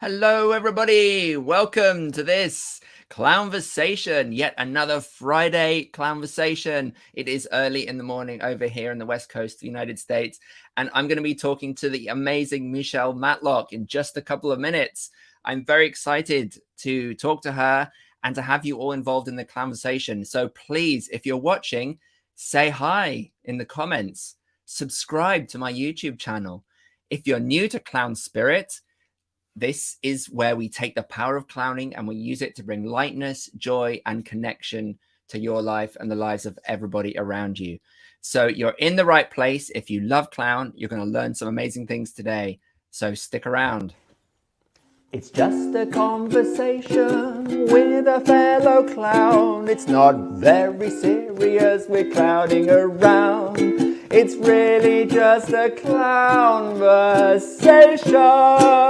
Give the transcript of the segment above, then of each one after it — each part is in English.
Hello, everybody. Welcome to this Clown-versation, yet another Friday Clown-versation. It is early in the morning over here in the West Coast of the United States, and I'm going to be talking to the amazing Michelle Matlock in just a couple of minutes. I'm very excited to talk to her and to have you all involved in the Clown-versation. So please, if you're watching, say hi in the comments. Subscribe to my YouTube channel. If you're new to Clown Spirit, this is where we take the power of clowning and we use it to bring lightness, joy, and connection to your life and the lives of everybody around you. So you're in the right place. If you love clown, you're going to learn some amazing things today. So stick around. It's just a conversation with a fellow clown. It's not very serious, we're clowning around. It's really just a clown-versation.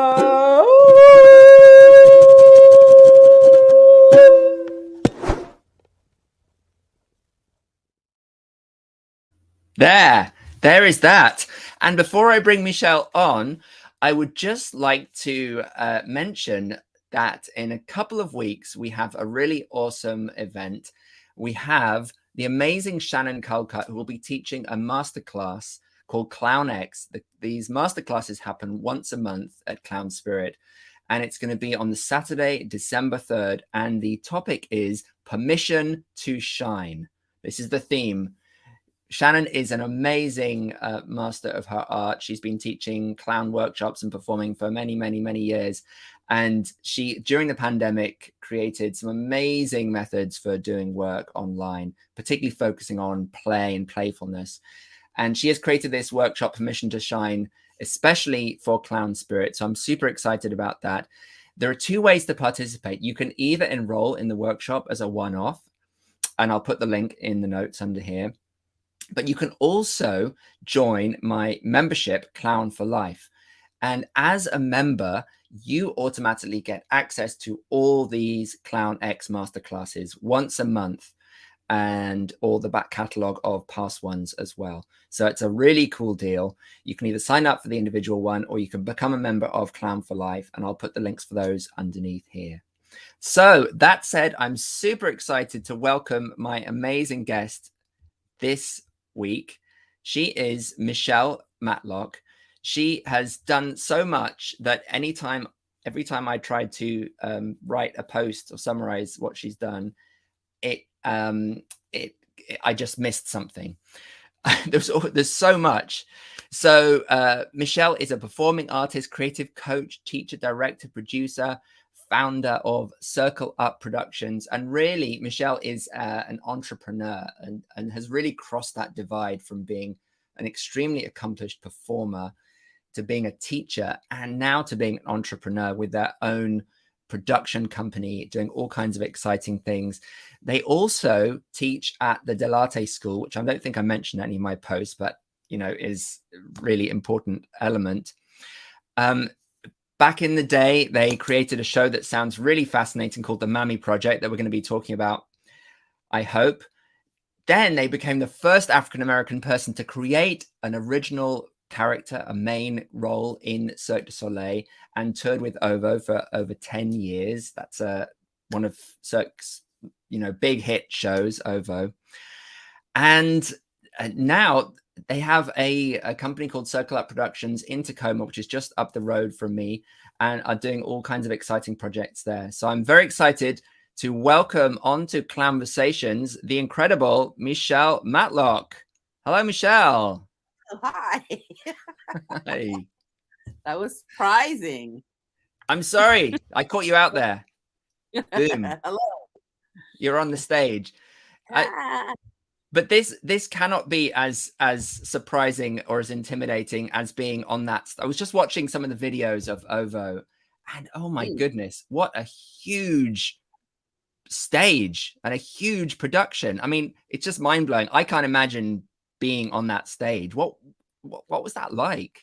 There is that. And before I bring Michelle on, I would just like to mention that in a couple of weeks, we have a really awesome event. We have the amazing Shannon Culcutt, who will be teaching a masterclass called Clown X. These masterclasses happen once a month at Clown Spirit, and it's going to be on the Saturday, December 3rd. And the topic is Permission to Shine. This is the theme. Shannon is an amazing master of her art. She's been teaching clown workshops and performing for many, many, many years. And she, during the pandemic, created some amazing methods for doing work online, particularly focusing on play and playfulness. And she has created this workshop, Permission to Shine, especially for Clown Spirit. So I'm super excited about that. There are two ways to participate. You can either enroll in the workshop as a one-off, and I'll put the link in the notes under here. But you can also join my membership, Clown for Life. And as a member, you automatically get access to all these Clown X masterclasses once a month and all the back catalog of past ones as well. So it's a really cool deal. You can either sign up for the individual one or you can become a member of Clown for Life. And I'll put the links for those underneath here. So that said, I'm super excited to welcome my amazing guest this week. She is Michelle Matlock. She has done so much that every time I tried to write a post or summarize what she's done, I just missed something. There's so much. So Michelle is a performing artist, creative coach, teacher, director, producer, founder of Circle Up Productions. And really, Michelle is an entrepreneur and has really crossed that divide from being an extremely accomplished performer to being a teacher and now to being an entrepreneur with their own production company, doing all kinds of exciting things. They also teach at the Dell'Arte School, which I don't think I mentioned in any of my posts, but, you know, is a really important element. Back in the day, they created a show that sounds really fascinating called the Mammy Project that we're going to be talking about, I hope. Then they became the first African-American person to create an original character, a main role in Cirque du Soleil, and toured with Ovo for over 10 years. That's one of Cirque's, big hit shows, Ovo. And now they have a company called Circle Up Productions in Tacoma, which is just up the road from me, and are doing all kinds of exciting projects there. So I'm very excited to welcome onto Clown-versations the incredible Michelle Matlock. Hello, Michelle. Oh, hi. Hey. That was surprising. I'm sorry. I caught you out there. Boom. Hello. You're on the stage. But this cannot be as surprising or as intimidating as being on that. I was just watching some of the videos of Ovo, and oh my goodness, what a huge stage and a huge production. I mean, it's just mind blowing. I can't imagine being on that stage. What was that like?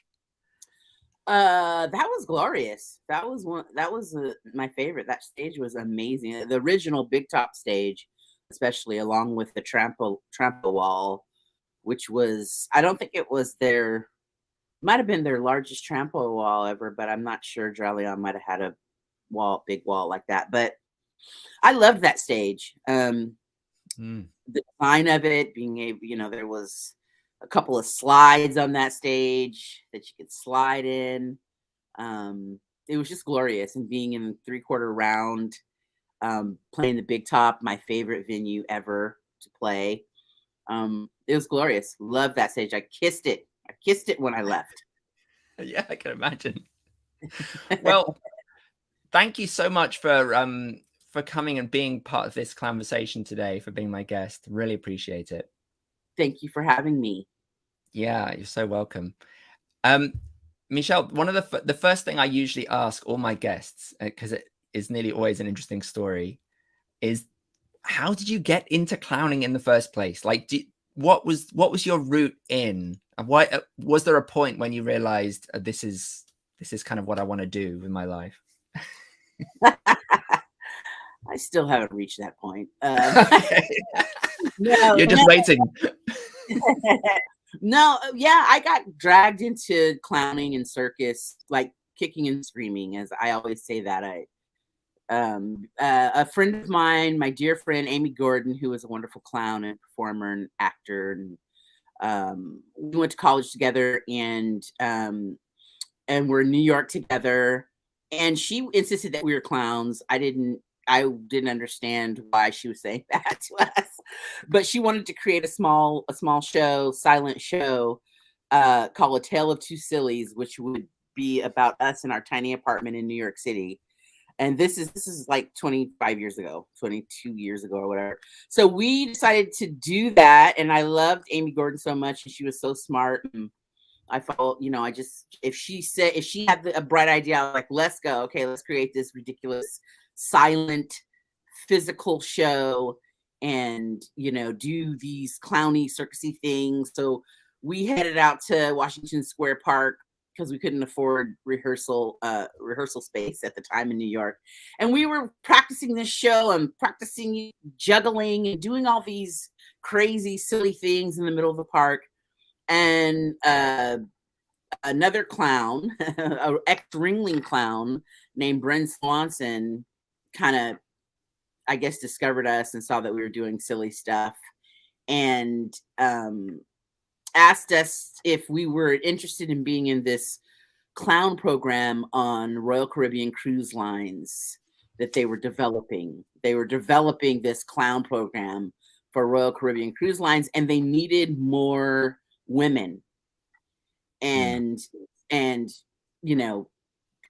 That was glorious. That was my favorite. That stage was amazing. The original Big Top stage, especially along with the trampo wall, which was, I don't think it was their Might have been their largest trampo wall ever, but I'm not sure. Dralion might have had a big wall like that. But I loved that stage. The design of it being able, there was a couple of slides on that stage that you could slide in. It was just glorious, and being in 3/4 round, playing the Big Top, my favorite venue ever to play. It was glorious. Loved that stage. I kissed it when I left. Yeah, I can imagine. Well, thank you so much for coming and being part of this conversation today, for being my guest. Really appreciate it. Thank you for having me. Yeah, you're so welcome. Michelle, one of the first thing I usually ask all my guests, because it is nearly always an interesting story, is how did you get into clowning in the first place? Like, what was your route in? Why was there a point when you realized this is kind of what I want to do with my life? I still haven't reached that point. No, you're just waiting. No, yeah, I got dragged into clowning and circus, like kicking and screaming, as I always say that. A friend of mine, my dear friend Amy Gordon, who was a wonderful clown and performer and actor, and we went to college together, and we're in New York together. And she insisted that we were clowns. I didn't understand why she was saying that to us, but she wanted to create a small show, silent show, called A Tale of Two Sillies, which would be about us in our tiny apartment in New York City. And this is like 22 years ago or whatever. So we decided to do that. And I loved Amy Gordon so much, and she was so smart. And I felt, if she had a bright idea, I was like, let's go. Okay, let's create this ridiculous silent physical show and do these clowny circusy things. So we headed out to Washington Square Park because we couldn't afford rehearsal space at the time in New York, and we were practicing this show and practicing juggling and doing all these crazy silly things in the middle of the park. And another clown, an ex-ringling clown named Brent Swanson, kind of, I guess, discovered us and saw that we were doing silly stuff, and asked us if we were interested in being in this clown program on Royal Caribbean Cruise Lines that they were developing. They were developing this clown program for Royal Caribbean Cruise Lines, and they needed more women. And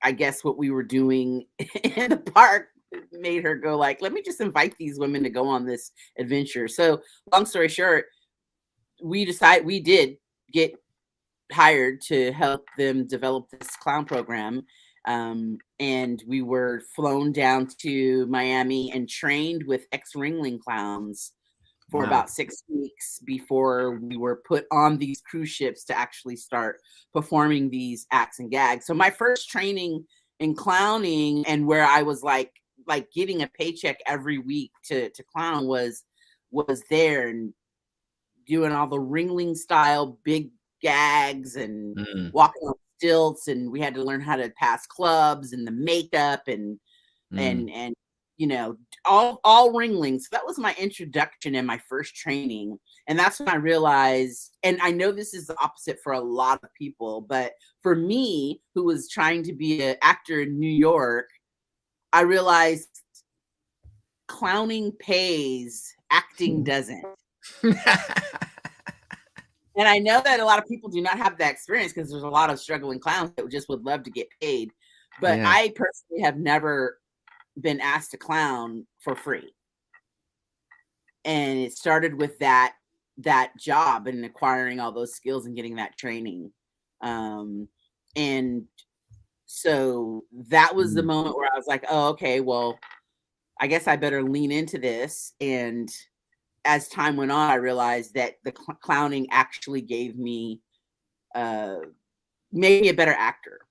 I guess what we were doing in the park made her go like, let me just invite these women to go on this adventure. So long story short, we did get hired to help them develop this clown program. And we were flown down to Miami and trained with ex-ringling clowns for about 6 weeks before we were put on these cruise ships to actually start performing these acts and gags. So my first training in clowning, and where I was like getting a paycheck every week to clown, was there, and doing all the ringling style big gags and walking on stilts, and we had to learn how to pass clubs and the makeup and all ringling. So that was my introduction and my first training. And that's when I realized, and I know this is the opposite for a lot of people, but for me, who was trying to be an actor in New York, I realized clowning pays, acting doesn't. And I know that a lot of people do not have that experience because there's a lot of struggling clowns that just would love to get paid. But I personally have never been asked to clown for free. And it started with that job and acquiring all those skills and getting that training. And so that was the moment where I was like, oh, okay, well, I guess I better lean into this. And as time went on, I realized that the clowning actually made me a better actor,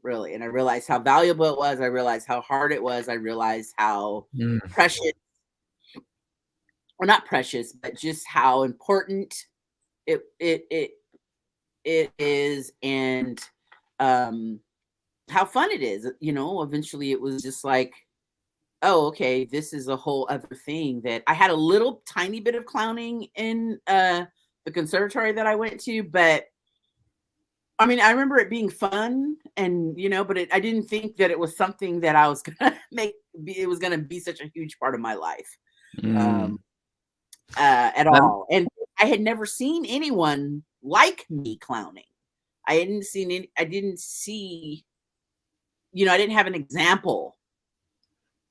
really. And I realized how valuable it was. I realized how hard it was. I realized how precious, or not precious, but just how important it it is, and how fun it is. Eventually it was just like, oh, okay, this is a whole other thing. That I had a little tiny bit of clowning in the conservatory that I went to, but I mean, I remember it being fun, and but I didn't think that it was something that I was gonna it was gonna be such a huge part of my life at all. And I had never seen anyone like me clowning. I didn't see, I didn't have an example.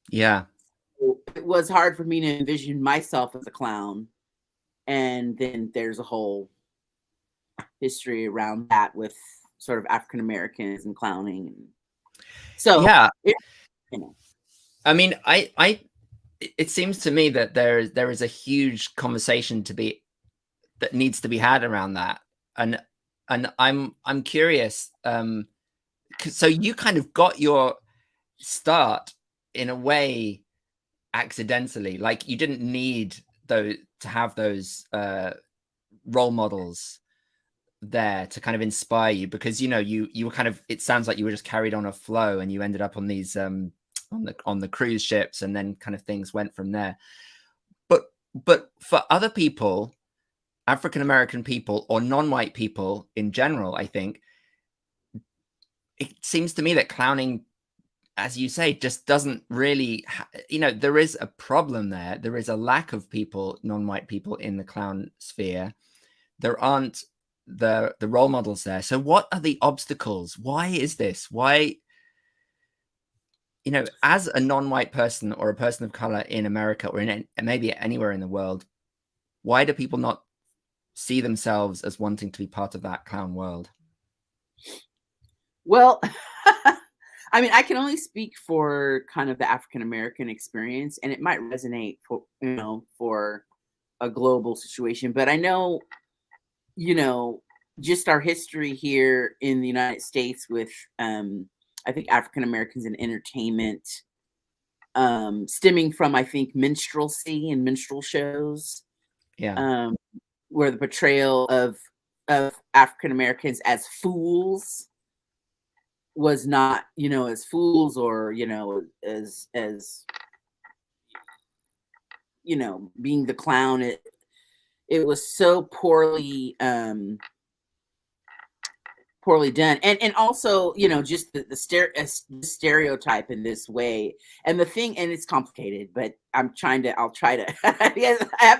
Yeah. It was hard for me to envision myself as a clown. And then there's a whole history around that with sort of African Americans and clowning. So yeah, I mean, it seems to me that there is a huge conversation that needs to be had around that, and I'm curious. So you kind of got your start in a way accidentally, like you didn't need to have those role models there to kind of inspire you, because you were kind of, it sounds like you were just carried on a flow, and you ended up on these on the cruise ships, and then kind of things went from there. But for other people, African American people or non-white people in general, I think it seems to me that clowning, as you say, just doesn't really there is a problem there. There is a lack of people, non-white people, in the clown sphere. There aren't the role models there. So what are the obstacles? Why is this? Why, as a non-white person or a person of color in America, or in maybe anywhere in the world, why do people not see themselves as wanting to be part of that clown world? Well, I mean, I can only speak for kind of the African American experience, and it might resonate for a global situation. But I know, just our history here in the United States with, I think, African Americans in entertainment, stemming from, I think, minstrelsy and minstrel shows. Yeah. Where the portrayal of African Americans as fools was not, as fools, or, as being the clown. It was so poorly done. And also, just the stereotype in this way. And the thing, and it's complicated, but I'll try to,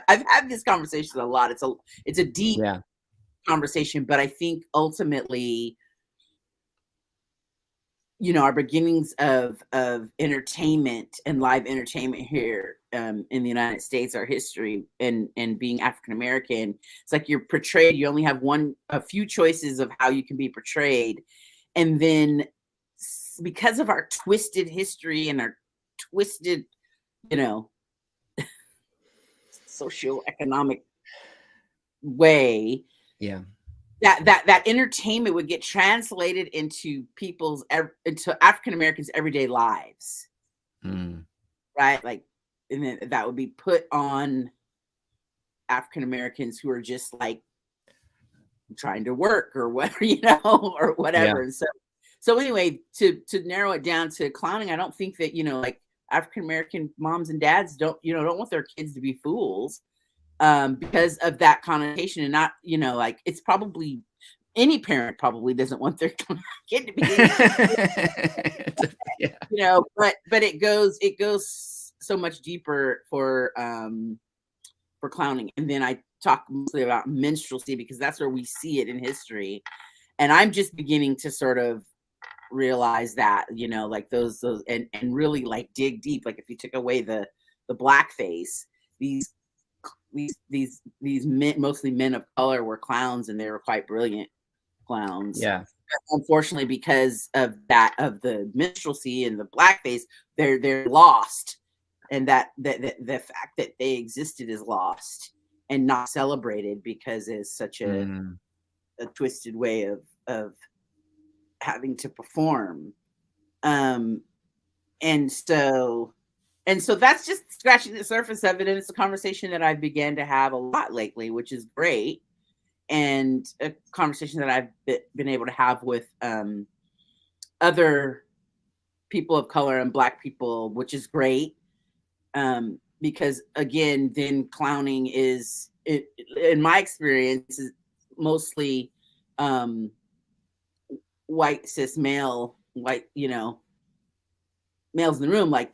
I've had this conversation a lot. It's a deep conversation, but I think ultimately, our beginnings of entertainment and live entertainment here in the United States, our history, and being African American, it's like you're portrayed. You only have a few choices of how you can be portrayed, and then because of our twisted history and our twisted, socioeconomic way, that entertainment would get translated into into African Americans' everyday lives, right? Like, and then that would be put on African Americans who are just like trying to work or whatever, or whatever. And so anyway, to narrow it down to clowning, I don't think that like African American moms and dads don't want their kids to be fools. Because of that connotation, and not, like, it's probably any parent probably doesn't want their kid to be, but it goes so much deeper for clowning. And then I talk mostly about minstrelsy because that's where we see it in history. And I'm just beginning to sort of realize that, like those and really like dig deep. Like if you took away the blackface, these men, mostly men of color, were clowns, and they were quite brilliant clowns. Yeah. Unfortunately, because of the minstrelsy and the blackface, they're lost, and that the fact that they existed is lost and not celebrated because it's such a twisted way of having to perform. And so that's just scratching the surface of it. And it's a conversation that I began to have a lot lately, which is great. and a conversation that I've been able to have with other people of color and Black people, which is great. Because again, then clowning is, in my experience, is mostly white cis male, white, males in the room. Like,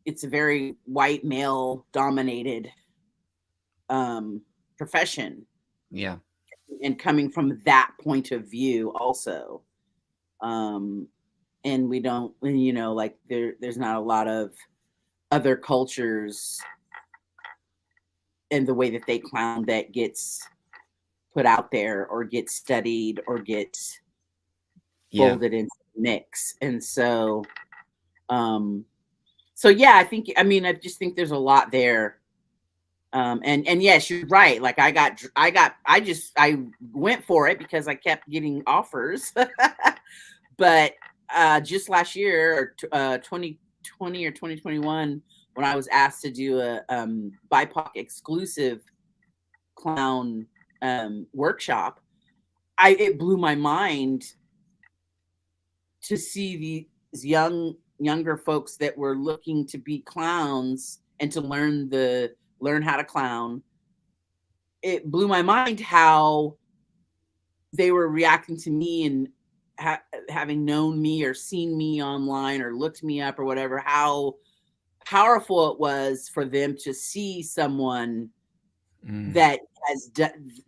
it's a very white male dominated profession. Yeah. And coming from that point of view also. And we don't, like there's not a lot of other cultures and the way that they clown that gets put out there or gets studied or gets folded into the mix. And so yeah, I just think there's a lot there. And yes, you're right. Like I went for it because I kept getting offers. But just last year, 2020 or 2021, when I was asked to do a BIPOC exclusive clown workshop, it blew my mind to see these younger folks that were looking to be clowns and to learn how to clown. It blew my mind how they were reacting to me and having known me or seen me online or looked me up or whatever, how powerful it was for them to see someone that has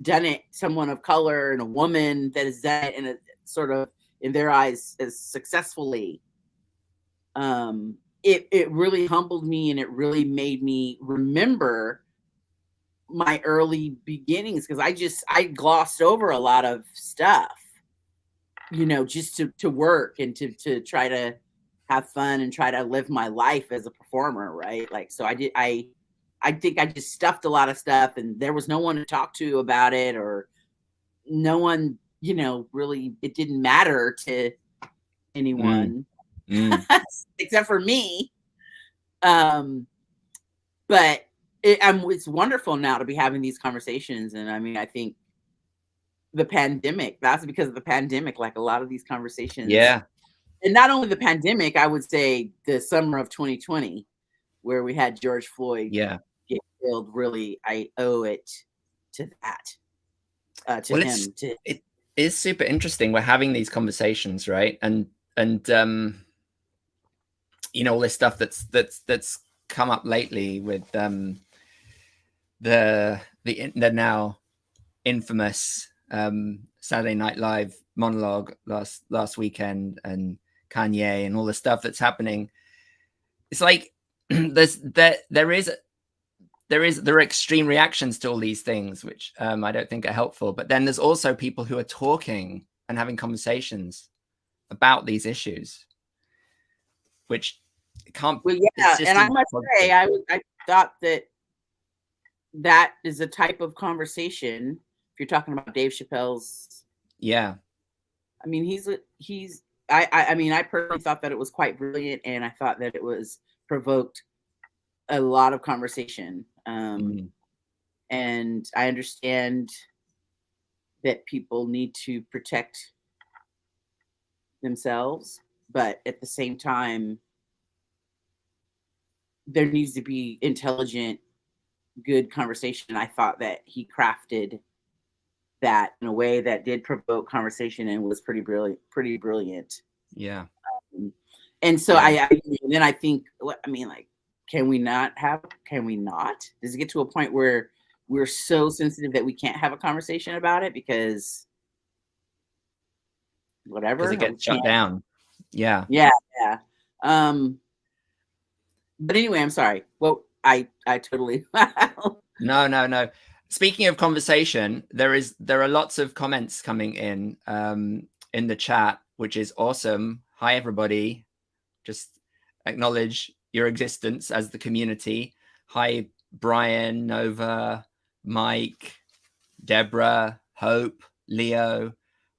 done it, someone of color and a woman that has done it in a sort of, in their eyes, as successfully. It really humbled me, and it really made me remember my early beginnings, because I glossed over a lot of stuff, just to work and to try to have fun and try to live my life as a performer, right? Like, so I think I just stuffed a lot of stuff, and there was no one to talk to about it, or no one, really, it didn't matter to anyone except for me. But it's wonderful now to be having these conversations. And I think the pandemic, that's because of the pandemic, like a lot of these conversations. Yeah. And not only the pandemic, I would say the summer of 2020, where we had George Floyd get killed. Really, I owe it to that, to him. It is super interesting. We're having these conversations, right? And all this stuff that's come up lately with the now infamous Saturday Night Live monologue last weekend, and Kanye and all the stuff that's happening. It's like there are extreme reactions to all these things, which I don't think are helpful. But then there's also people who are talking and having conversations about these issues, which can't. Well, yeah, and I must say, I thought that is a type of conversation. If you're talking about Dave Chappelle's, I personally thought that it was quite brilliant, and I thought that it was provoked a lot of conversation. And I understand that people need to protect themselves, but at the same time, there needs to be intelligent, good conversation. I thought that he crafted that in a way that did provoke conversation and was pretty brilliant. Yeah. And so then I think, can we not? Does it get to a point where we're so sensitive that we can't have a conversation about it because whatever? Because it gets shut down. Yeah. Yeah. But anyway, I'm sorry. Well, I totally. No. Speaking of conversation, there are lots of comments coming in the chat, which is awesome. Hi, everybody. Just acknowledge your existence as the community. Hi, Brian, Nova, Mike, Deborah, Hope, Leo,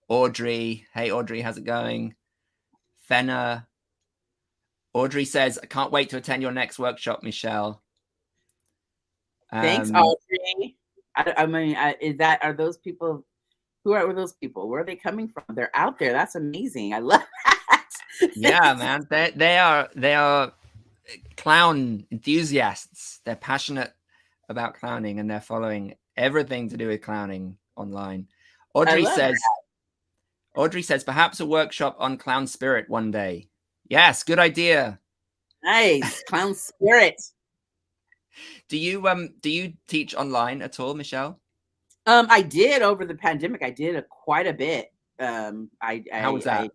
Audrey. Hey, Audrey, how's it going? Fenna. Audrey says, I can't wait to attend your next workshop, Michelle. Thanks, Audrey. Are those people Who are those people? Where are they coming from? They're out there. That's amazing. I love that. Yeah, man. They are clown enthusiasts. They're passionate about clowning and they're following everything to do with clowning online. I Audrey love says, perhaps a workshop on clown spirit one day. Yes, good idea. Nice. Clown spirit. Do you teach online at all, Michelle? I did over the pandemic. I did quite a bit. How was that?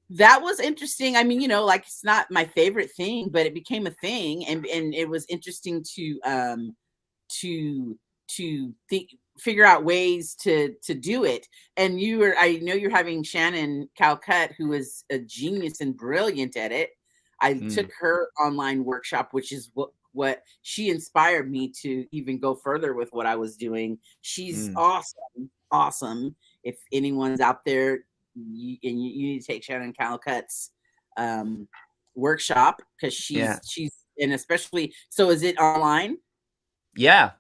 That was interesting. I mean, you know, like it's not my favorite thing, but it became a thing, and it was interesting to figure out ways to do it. And I know you're having Shannon Calcutt, who is a genius and brilliant at it. I took her online workshop, which is what she inspired me to even go further with what I was doing. She's awesome. If anyone's out there, you need to take Shannon Calcutt's workshop, because she's and especially, so is it online? Yeah,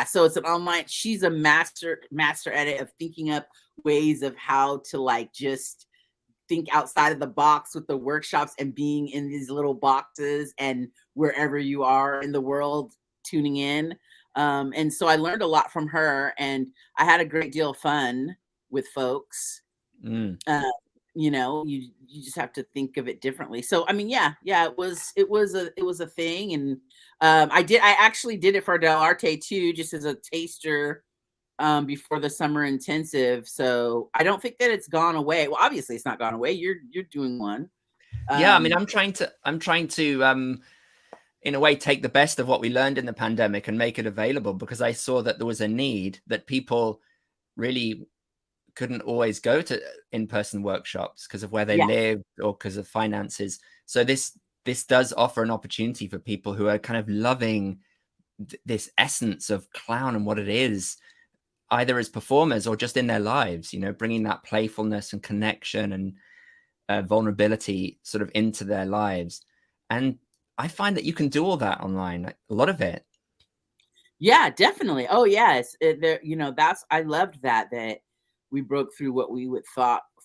so it's an online. She's a master at it, of thinking up ways of how to like just think outside of the box with the workshops and being in these little boxes and wherever you are in the world tuning in. And so I learned a lot from her, and I had a great deal of fun with folks. You know, you just have to think of it differently. So I mean, it was a thing. And I actually did it for Dell'Arte too, just as a taster before the summer intensive. So I don't think that it's gone away. Well, obviously it's not gone away. You're doing one. Yeah, I mean, I'm trying to in a way take the best of what we learned in the pandemic and make it available, because I saw that there was a need, that people really couldn't always go to in-person workshops because of where they lived or because of finances. So this does offer an opportunity for people who are kind of loving this essence of clown and what it is, either as performers or just in their lives, you know, bringing that playfulness and connection and vulnerability sort of into their lives. And I find that you can do all that online, like a lot of it. Yeah, definitely. Oh yes. You know, I loved that we broke through what we would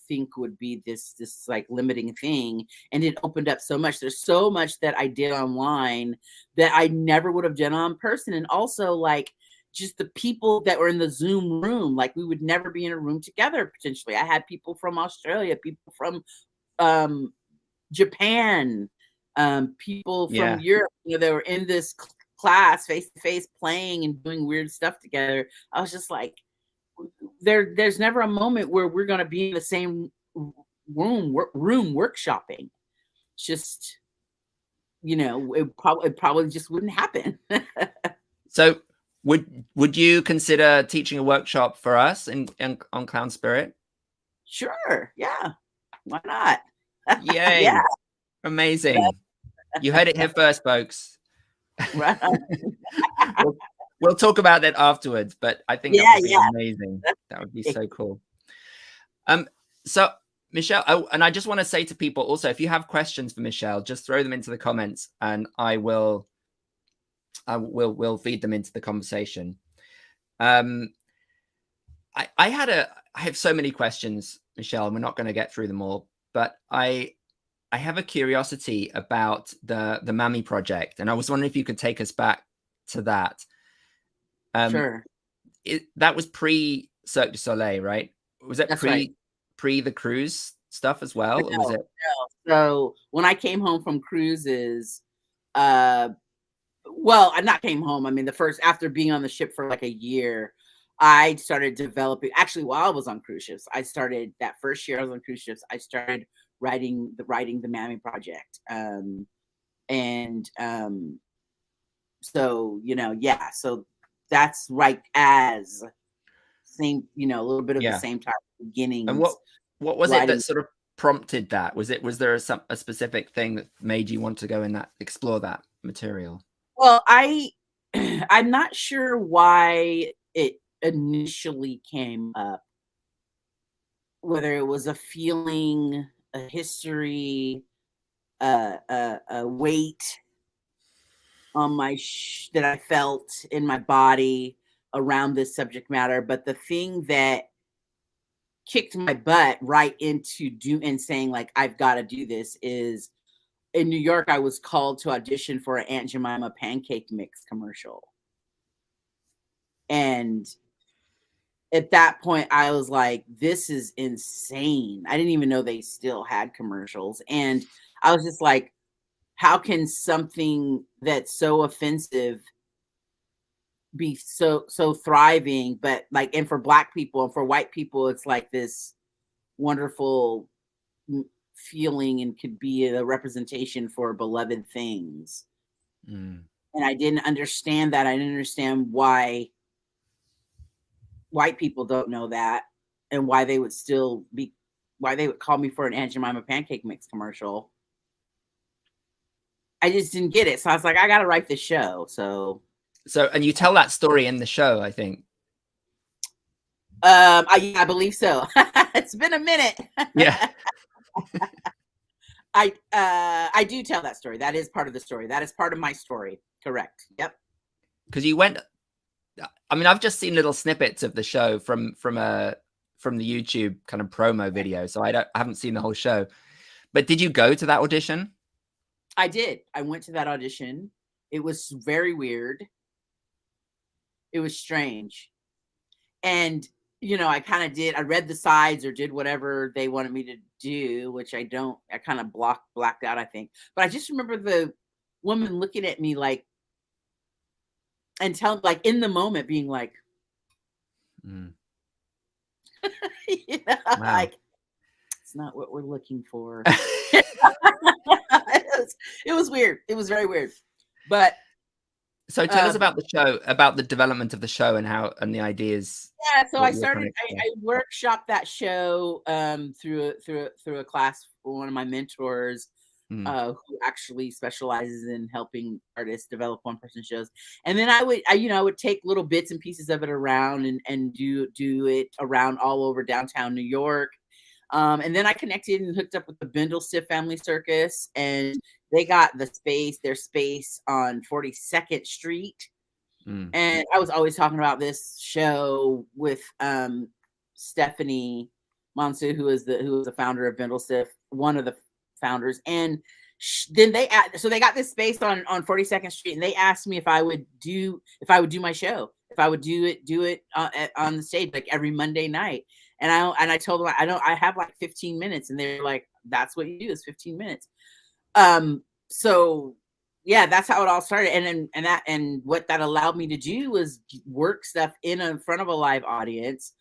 think would be this like limiting thing, and it opened up so much. There's so much that I did online that I never would have done on person. And also, like, just the people that were in the Zoom room, like we would never be in a room together potentially. I had people from Australia, people from Japan, people from Europe, you know, they were in this class face to face playing and doing weird stuff together. I was just like, there's never a moment where we're going to be in the same room workshopping. It's just, you know, it probably just wouldn't happen. So would you consider teaching a workshop for us on Clown Spirit? Sure. Yeah. Why not? Yay. Yeah. Amazing. You heard it here first, folks. Right. We'll talk about that afterwards, but I think that would be amazing. That would be so cool. So Michelle, and I just want to say to people also, if you have questions for Michelle, just throw them into the comments and we'll feed them into the conversation. I have so many questions, Michelle, and we're not going to get through them all, but I have a curiosity about the Mammy Project, and I was wondering if you could take us back to that. Sure. That was pre Cirque du Soleil, right? Was that pre the cruise stuff as well? No, or was it? No. So when I came home from cruises, well, I not came home. I mean, after being on the ship for like a year, I started developing. Actually, while I was on cruise ships, I started that first year I was on cruise ships. I started writing the Mammy Project, so you know, so that's like as same, you know, a little bit of the same type of beginnings. And what was it that sort of prompted that? Was there a specific thing that made you want to go in explore that material? Well, I'm not sure why it initially came up, whether it was a feeling, a history, a weight on my that I felt in my body, around this subject matter. But the thing that kicked my butt right into saying like, I've got to do this is in New York, I was called to audition for an Aunt Jemima pancake mix commercial. And at that point, I was like, this is insane. I didn't even know they still had commercials. And I was just like, how can something that's so offensive be so thriving? But like, and for Black people and for white people, it's like this wonderful feeling and could be a representation for beloved things. And I didn't understand that. I didn't understand why white people don't know that, and why they would call me for an Aunt Jemima pancake mix commercial. I just didn't get it. So I was like, I got to write this show. So, and you tell that story in the show, I think. I believe so. It's been a minute. Yeah. I do tell that story. That is part of the story. That is part of my story. Correct. Yep. Because you went, I mean, I've just seen little snippets of the show from the YouTube kind of promo video, so I haven't seen the whole show. But did you go to that audition? I did. I went to that audition. It was very weird. It was strange. And, you know, I read the sides or did whatever they wanted me to do, which I kind of blacked out, I think. But I just remember the woman looking at me like, and like in the moment being like, you know, wow. Like, it's not what we're looking for. It was weird. It was very weird. But so tell us about the show, about the development of the show and the ideas. Yeah, so I workshopped that show through a class for one of my mentors, who actually specializes in helping artists develop one-person shows. And then I would take little bits and pieces of it around and do it around all over downtown New York. And then I connected and hooked up with the Bindlestiff family circus, and they got their space on 42nd Street. And I was always talking about this show with Stephanie Monsu, who was the founder of Bindlestiff, one of the founders. And then they got this space on 42nd Street, and they asked me if I would do my show, if I would do it on the stage like every Monday night. And I told them I have like 15 minutes, and they're like, that's what you do is 15 minutes. So yeah, that's how it all started. And what that allowed me to do was work stuff in front of a live audience.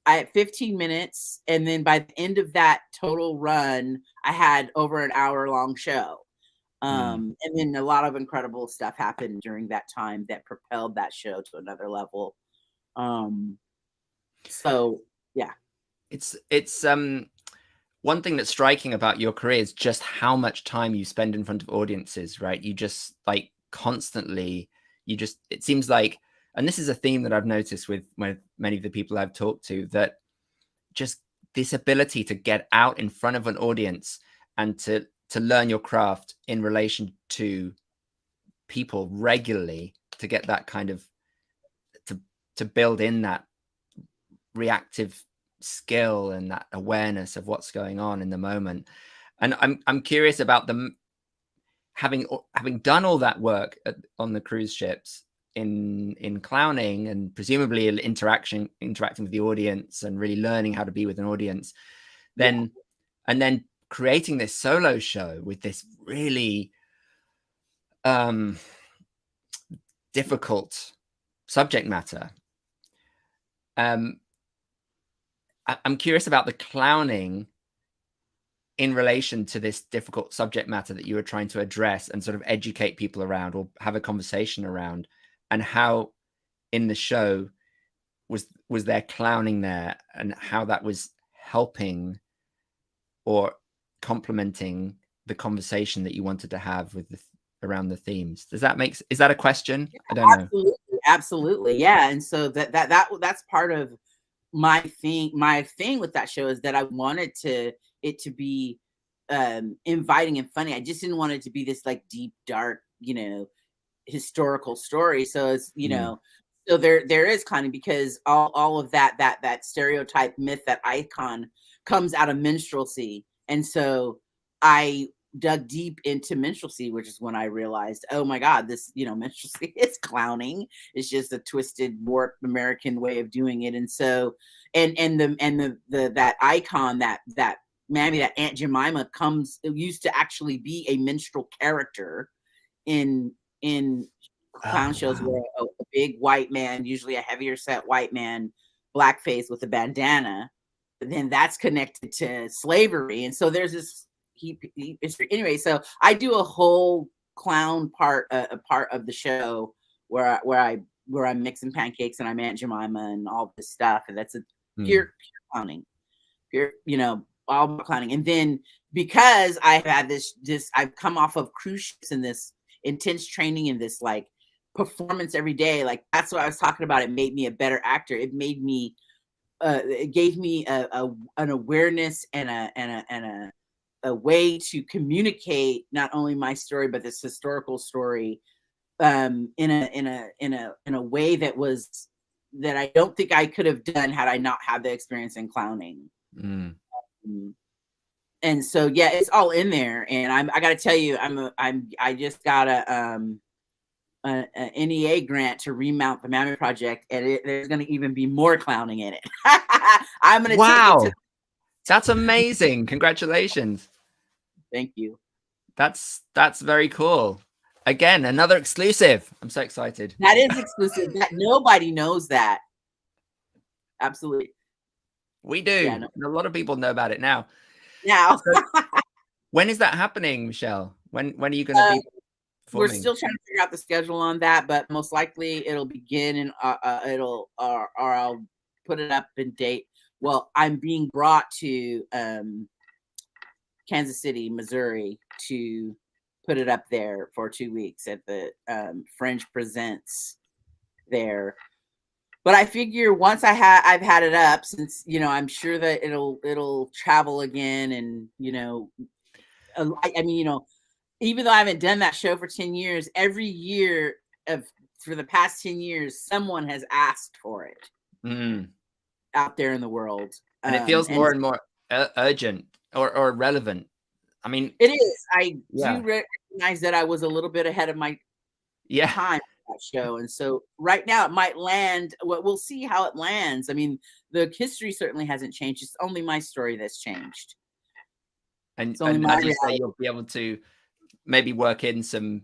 I had 15 minutes. And then by the end of that total run, I had over an hour-long show. And then a lot of incredible stuff happened during that time that propelled that show to another level. So yeah. It's one thing that's striking about your career is just how much time you spend in front of audiences, right? You just like constantly, it seems like, and this is a theme that I've noticed with many of the people I've talked to, that just this ability to get out in front of an audience and to learn your craft in relation to people regularly, to get that kind of, to build in that reactive skill and that awareness of what's going on in the moment. And I'm curious about them having done all that work on the cruise ships in clowning, and presumably interacting with the audience and really learning how to be with an audience, and then creating this solo show with this really difficult subject matter. I'm curious about the clowning in relation to this difficult subject matter that you were trying to address and sort of educate people around or have a conversation around, and how in the show was there clowning there, and how that was helping or complementing the conversation that you wanted to have with around the themes. Is that a question? I don't know. Absolutely. Yeah. And so that's part of my thing with that show, is that I wanted it to be inviting and funny. I just didn't want it to be this like deep, dark, historical story. So it's, So there is clowning, because all of that stereotype, myth, that icon comes out of minstrelsy. And so I dug deep into minstrelsy, which is when I realized, oh my God, this, minstrelsy is clowning. It's just a twisted, warped American way of doing it. And so, and the that icon, that Mammy, that Aunt Jemima, used to actually be a minstrel character in clown shows, wow. where a big white man, usually a heavier set white man, blackface with a bandana, then that's connected to slavery. And so there's this anyway. So I do a whole clown part, a part of the show where I'm mixing pancakes and I'm Aunt Jemima and all this stuff, and that's a pure clowning, pure, all about clowning. And then, because I've had this I've come off of cruise ships and this intense training and this like performance every day, like that's what I was talking about. It made me a better actor. It made me it gave me an awareness and a way to communicate not only my story but this historical story in a way that I don't think I could have done had I not had the experience in clowning. And so yeah, it's all in there. And I got to tell you, I just got an NEA grant to remount the Mammy Project, and there's going to even be more clowning in it. I'm going to take it to. That's amazing! Congratulations! Thank you. That's very cool. Again, another exclusive. I'm so excited. That is exclusive. That nobody knows that. Absolutely. We do. Yeah, no. A lot of people know about it now. Now. So, when is that happening, Michelle? When are you going to be performing? We're still trying to figure out the schedule on that, but most likely it'll begin and or I'll put it up in date. Well, I'm being brought to Kansas City, Missouri, to put it up there for 2 weeks at the Fringe Presents there. But I figure once I've had it up, since I'm sure that it'll travel again, and I mean, even though I haven't done that show for 10 years, every year for the past 10 years, someone has asked for it out there in the world. And it feels more and more urgent or relevant. I mean, it is. I do recognize that I was a little bit ahead of my time with that show. And so right now it might land. We'll see how it lands. I mean, the history certainly hasn't changed. It's only my story that's changed. And as you say, you'll be able to maybe work in some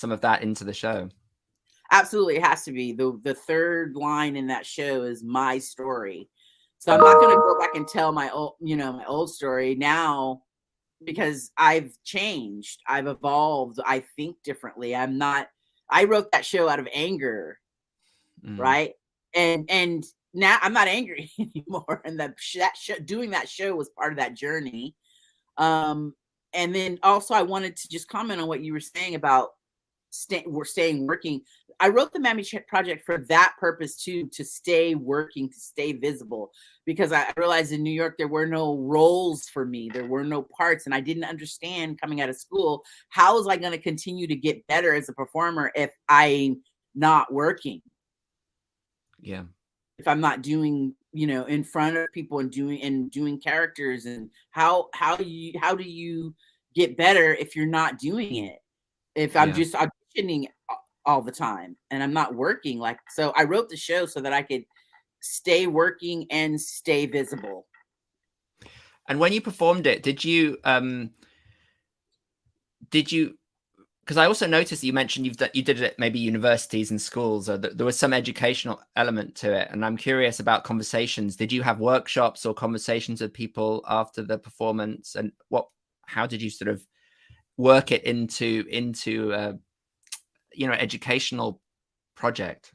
of that into the show. Absolutely, it has to be. The third line in that show is my story, so I'm not going to go back and tell my old story now, because I've changed, I've evolved, I think differently. I wrote that show out of anger, right? And now I'm not angry anymore. And doing that show was part of that journey. And then also I wanted to just comment on what you were saying about staying working. I wrote the Mammy Project for that purpose too, to stay working, to stay visible, because I realized in New York there were no roles for me, there were no parts, and I didn't understand coming out of school, how was I going to continue to get better as a performer if I'm not working? Yeah. If I'm not doing, in front of people and doing characters, and how do you get better if you're not doing it? If I'm just auditioning all the time and I'm not working, so I wrote the show so that I could stay working and stay visible. And when you performed it, did you because I also noticed that you mentioned you did it at maybe universities and schools, or there was some educational element to it. And I'm curious about conversations. Did you have workshops or conversations with people after the performance? And how did you sort of work it into educational project?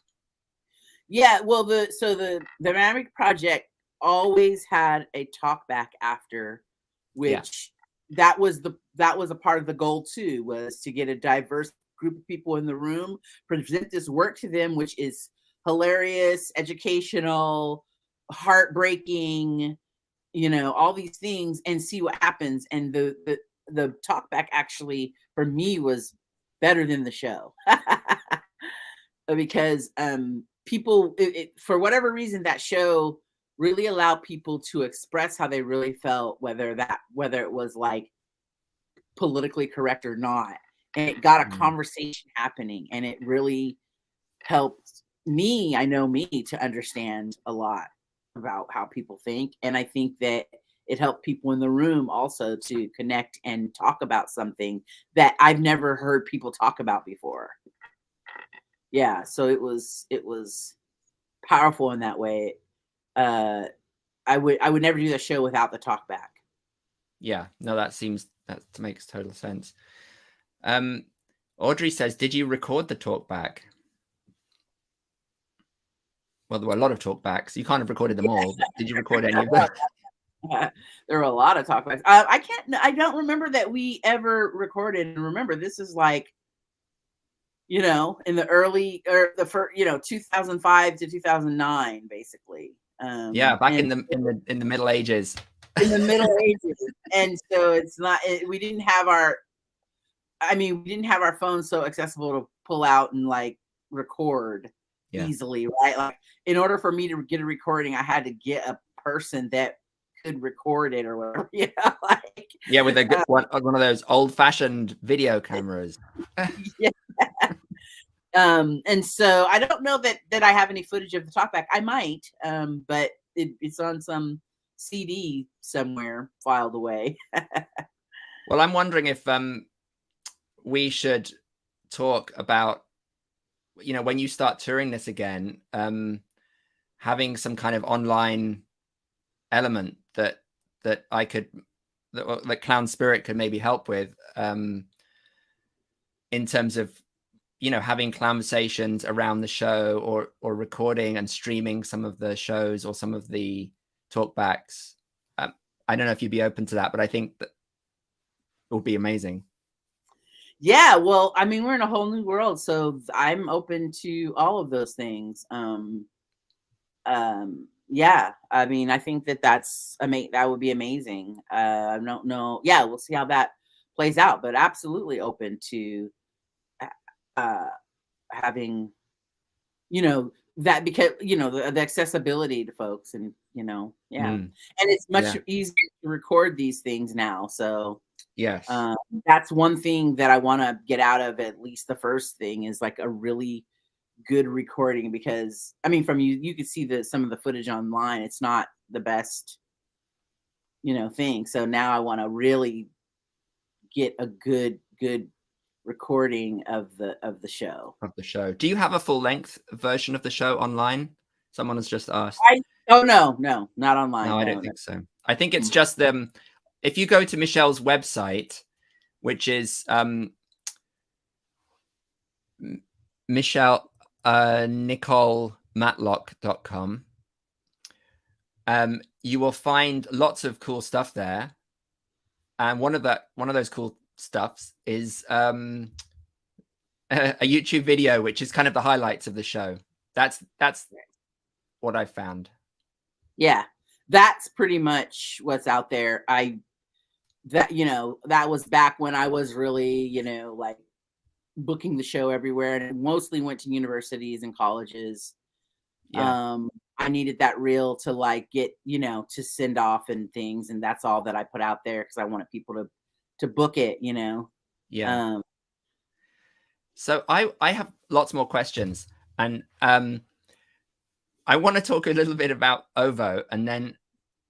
Yeah, well, the Mammy Project always had a talk back after, which that was a part of the goal too, was to get a diverse group of people in the room, present this work to them, which is hilarious, educational, heartbreaking, all these things, and see what happens. And the talk back actually for me was better than the show. Because people, for whatever reason, that show really allowed people to express how they really felt, whether it was like politically correct or not. And it got a conversation happening, and it really helped me, I know me, to understand a lot about how people think. And I think that it helped people in the room also to connect and talk about something that I've never heard people talk about before. Yeah, so it was powerful in that way. I would never do the show without the talk back. Yeah, no, that makes total sense. Audrey says, did you record the talk back? Well, there were a lot of talkbacks. You can't have recorded them all, but did you record any of them? There were a lot of talkbacks. I don't remember that we ever recorded. And remember, this is like, in the early, or the first, 2005 to 2009, basically. Yeah, back in the Middle Ages. In the Middle Ages. And so it's not, we didn't have our phones so accessible to pull out and like record easily, right? Like, in order for me to get a recording, I had to get a person that could record it or whatever, with one of those old-fashioned video cameras. Yeah. And so I don't know that I have any footage of the talkback. I might, but it's on some CD somewhere filed away. Well, I'm wondering if we should talk about, when you start touring this again, having some kind of online element that Clown Spirit could maybe help with, in terms of, having Clown-versations around the show, or recording and streaming some of the shows or some of the talkbacks. I don't know if you'd be open to that, but I think that it would be amazing. Yeah, well, I mean, we're in a whole new world, so I'm open to all of those things. Yeah, I mean, I think that would be amazing. I don't know. Yeah, we'll see how that plays out, but absolutely open to having, that, because, the accessibility to folks, and, and it's much easier to record these things now. So yes, that's one thing that I want to get out of, at least the first thing, is like a really good recording, because I mean, from you could see some of the footage online. It's not the best, thing. So now I want to really get a good recording of the show. Do you have a full-length version of the show online? Someone has just asked. No, not online. No, I don't think so. I think it's just them. If you go to Michelle's website, which is NicoleMatlock.com, you will find lots of cool stuff there. And one of those cool stuffs is a YouTube video, which is kind of the highlights of the show. That's what I found. Yeah, that's pretty much what's out there. That was back when I was really, like booking the show everywhere, and mostly went to universities and colleges. Yeah. I needed that reel to like get, to send off and things. And that's all that I put out there, because I wanted people to book it, Yeah. So I have lots more questions, and I want to talk a little bit about OVO, and then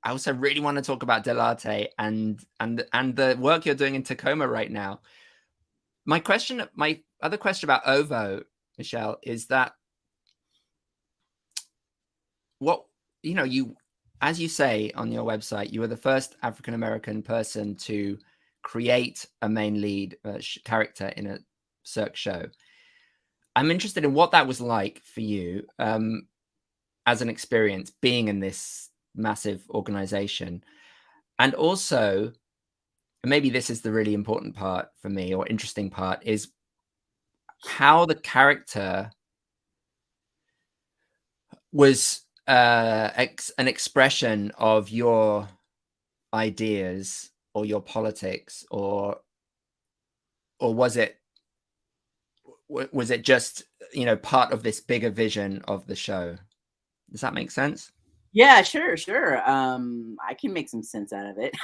I also really want to talk about Dell'Arte and the work you're doing in Tacoma right now. My other question about OVO, Michelle, is that as you say on your website, you were the first African-American person to create a main lead character in a Cirque show. I'm interested in what that was like for you, as an experience being in this massive organization. And also, maybe this is the really important part for me, or interesting part, is how the character was an expression of your ideas or your politics, or was it just you know, part of this bigger vision of the show. Does that make sense? Yeah, sure. I can make some sense out of it,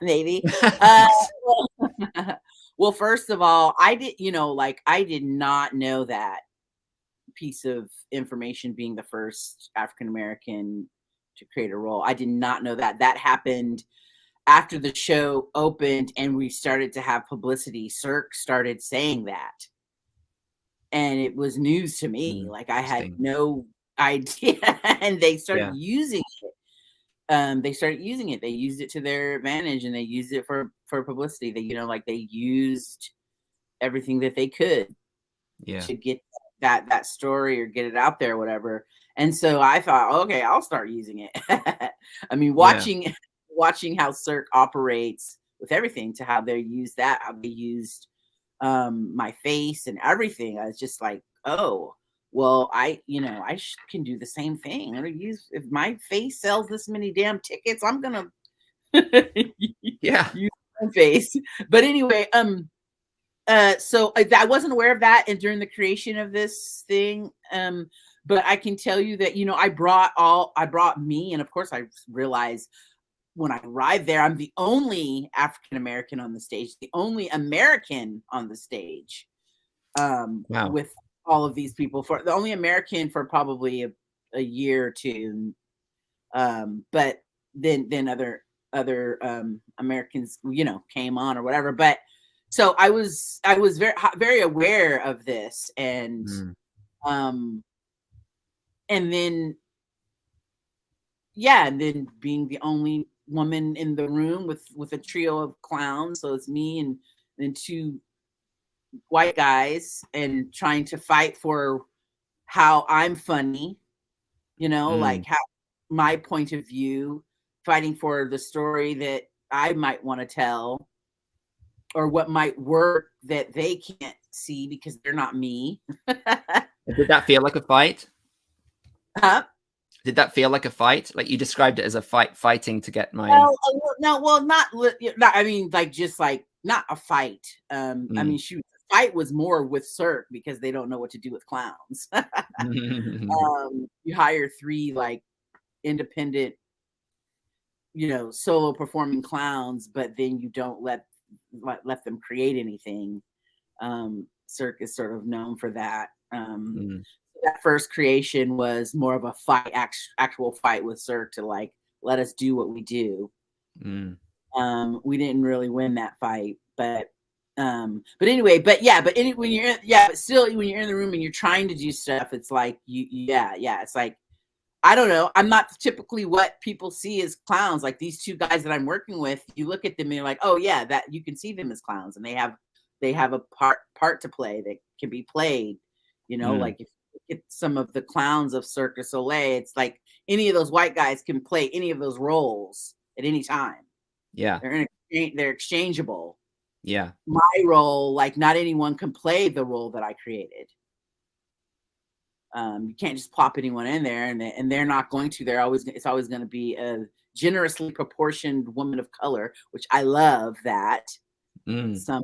maybe. Well, first of all, I did not know that piece of information, being the first African American to create a role. I did not know that. That happened after the show opened and we started to have publicity. Cirque started saying that. And it was news to me. Like, I had no idea. And they started using it. They used it to their advantage, and they used it for publicity. They, they used everything that they could to get that story or get it out there or whatever. And so I thought, okay, I'll start using it. I mean, watching how Cirque operates with everything, to how they use that, how they used my face and everything. I was just like, oh, well, I can do the same thing. I'm gonna use, if my face sells this many damn tickets, I'm gonna use my face. But anyway, so I wasn't aware of that, and during the creation of this thing, but I can tell you that, I brought me, and of course I realized when I arrived there, I'm the only African American on the stage, the only American on the stage, with all of these people, for the only American for probably a year or two, but then other Americans, came on or whatever. But so I was very, very aware of this, and then and then being the only woman in the room with a trio of clowns, so it's me and then two white guys, and trying to fight for how I'm funny, like how my point of view, fighting for the story that I might want to tell, or what might work that they can't see because they're not me. Did that feel like a fight? Huh? Did that feel like a fight? Like, you described it as a fighting to get my... Well, not. I mean, like, just like, not a fight. I mean, the fight was more with Cirque, because they don't know what to do with clowns. You hire 3 like independent, solo performing clowns, but then you don't let them create anything. Cirque is sort of known for that. That first creation was more of a fight, actual fight with Cirque, to like, let us do what we do. We didn't really win that fight, but anyway, when you're in the room and you're trying to do stuff, it's like it's like, I don't know, I'm not typically what people see as clowns. Like, these 2 guys that I'm working with, you look at them and you're like, oh yeah, that you can see them as clowns, and they have a part to play that can be played, like, if you look at some of the clowns of Cirque du Soleil, it's like any of those white guys can play any of those roles at any time. They're exchangeable. My role, like, not anyone can play the role that I created. You can't just plop anyone in there, and they're not going to. It's always going to be a generously proportioned woman of color, which I love that. Some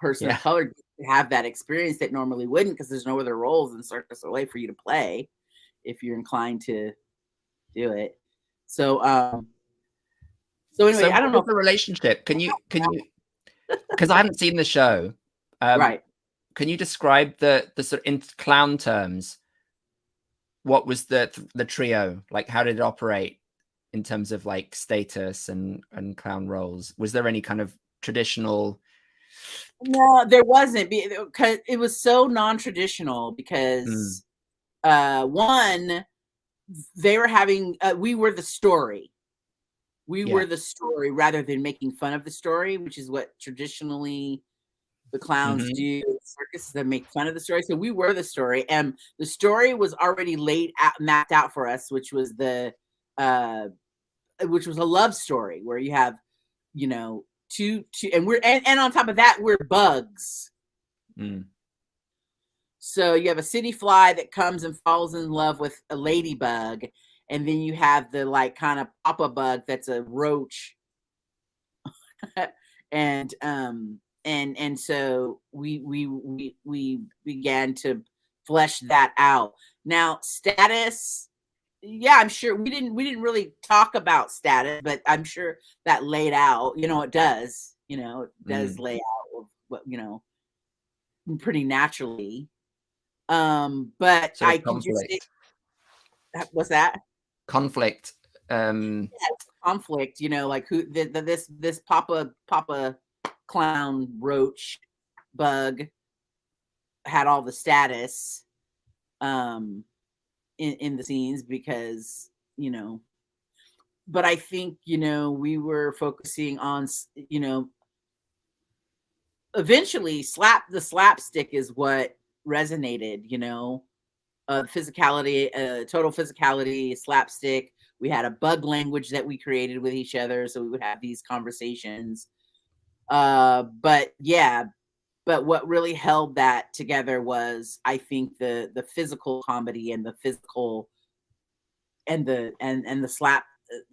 person of color have that experience that normally wouldn't, because there's no other roles in Cirque du Soleil for you to play if you're inclined to do it. So anyway, I don't know the relationship. Can you because I haven't seen the show. Right. Can you describe the sort of, in clown terms, what was the trio like? How did it operate in terms of like status and clown roles? Was there any kind of traditional? No, there wasn't, because it was so non-traditional, because one, they were having we were the story. We were the story, rather than making fun of the story, which is what traditionally the clowns do in circus, that make fun of the story. So we were the story, and the story was already mapped out for us, which was a love story where you have, two, and and on top of that, we're bugs. So you have a city fly that comes and falls in love with a ladybug, and then you have the like kind of papa bug that's a roach. And so we began to flesh that out. Now, status, yeah, I'm sure we didn't really talk about status, but I'm sure that laid out, it does, it does lay out of what, pretty naturally. But Sort I of can just conflict. what's that? Conflict. Yeah, conflict, like who this Papa Clown Roach bug had all the status in the scenes because, but I think, we were focusing on, eventually the slapstick is what resonated, physicality, total physicality, slapstick. We had a bug language that we created with each other, so we would have these conversations. But what really held that together was, I think, the physical comedy and the physical and the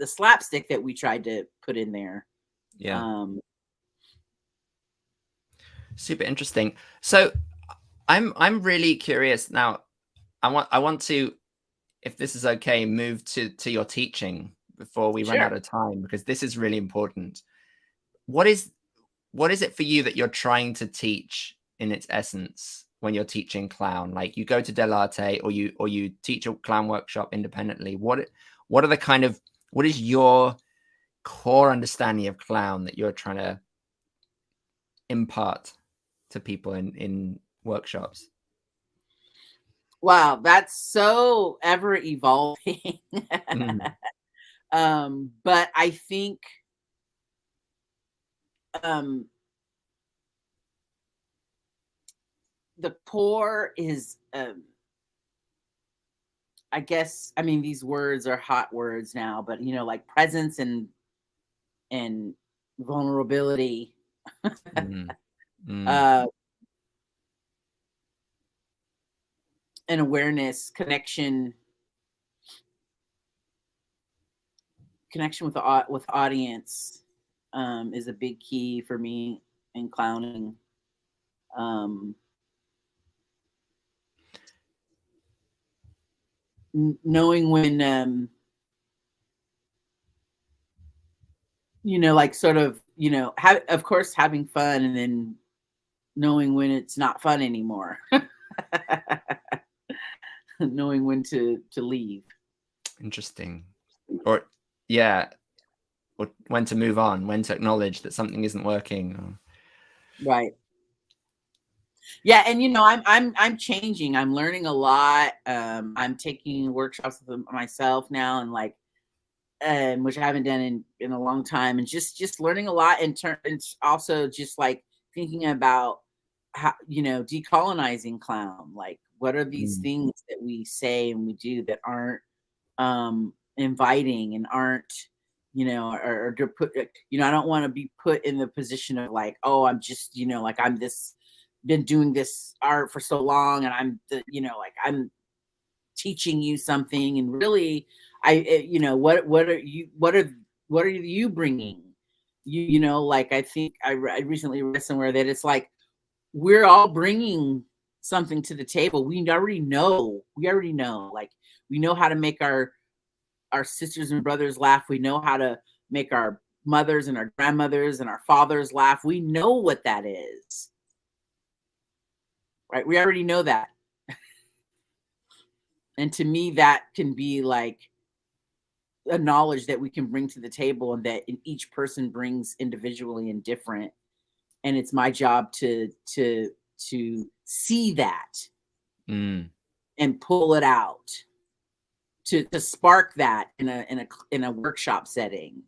slapstick that we tried to put in there. Yeah. Super interesting. So I'm really curious now. I want to, if this is okay, move to your teaching before we run out of time, because this is really important. What is it for you that you're trying to teach in its essence when you're teaching clown? Like, you go to Dell'Arte or you teach a clown workshop independently. What is your core understanding of clown that you're trying to impart to people in workshops? Wow, that's so ever evolving. But I think the core is, I guess, I mean, these words are hot words now, but like presence and vulnerability. And awareness, connection with audience is a big key for me in clowning. Knowing when like sort of, of course having fun, and then knowing when it's not fun anymore. Knowing when to leave. Interesting. Or when to move on, when to acknowledge that something isn't working. Right. Yeah, and I'm changing. I'm learning a lot. I'm taking workshops with myself now, and like, which I haven't done in a long time, and just learning a lot. And also just like thinking about how, decolonizing clown. Like, what are these things that we say and we do that aren't inviting and aren't, or to put, I don't want to be put in the position of like, oh, I'm just, like I'm this, been doing this art for so long, and I'm like I'm teaching you something, and really what are you bringing, like I think I recently read somewhere that it's like we're all bringing something to the table. We already know, like we know how to make our sisters and brothers laugh. We know how to make our mothers and our grandmothers and our fathers laugh. We know what that is. Right? We already know that. And to me, that can be like a knowledge that we can bring to the table, and that each person brings individually and different. And it's my job to see that and pull it out, to spark that in a workshop setting,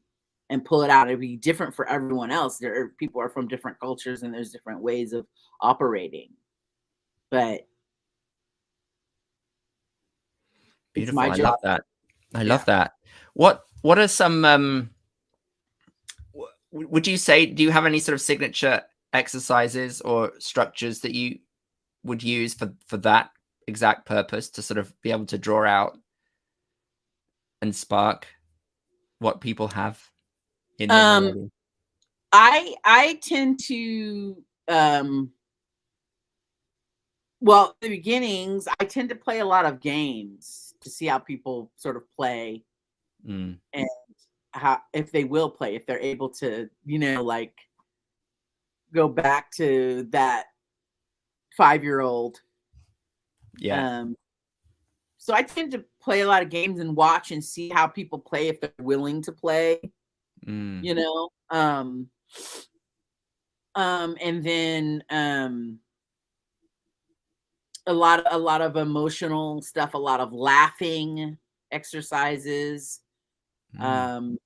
and pull it out. It'd be different for everyone else. People are from different cultures, and there's different ways of operating. But beautiful. I love that. I love that. What are some would you say, do you have any sort of signature exercises or structures that you would use for that exact purpose, to sort of be able to draw out and spark what people have in them already? I tend to Well, in the beginnings, I tend to play a lot of games to see how people sort of play and how, if they will play, if they're able to, like go back to that 5-year-old. Yeah. So I tend to play a lot of games and watch and see how people play if they're willing to play, and then a lot of emotional stuff, a lot of laughing exercises. One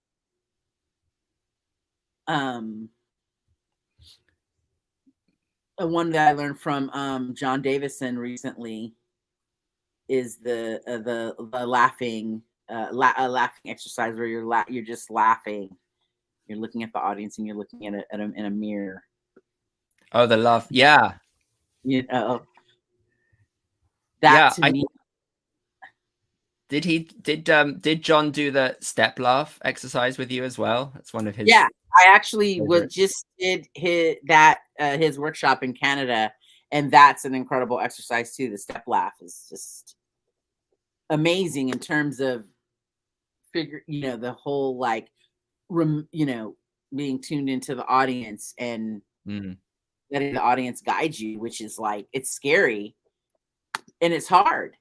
that I learned from John Davison recently is the laughing laughing exercise where you're just laughing. You're looking at the audience and you're looking at it in a mirror. Oh, the laugh. Yeah. That to me. Did John do the step laugh exercise with you as well? That's one of his. Yeah, I actually did his workshop in Canada, and that's an incredible exercise too. The step laugh is just amazing in terms of the whole being tuned into the audience and letting the audience guide you, which is like, it's scary and it's hard.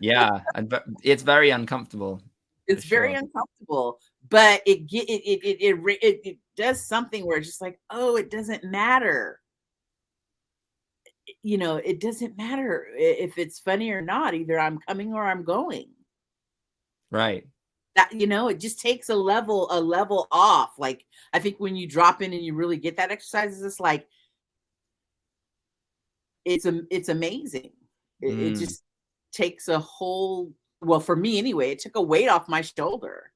Yeah, and it's very uncomfortable. It's very uncomfortable, but it does something where it's just like, oh, it doesn't matter. It doesn't matter if it's funny or not. Either I'm coming or I'm going. Right. That, it just takes a level off. Like, I think when you drop in and you really get that exercise, it's like, it's amazing. It just takes a whole, well, for me anyway, it took a weight off my shoulder.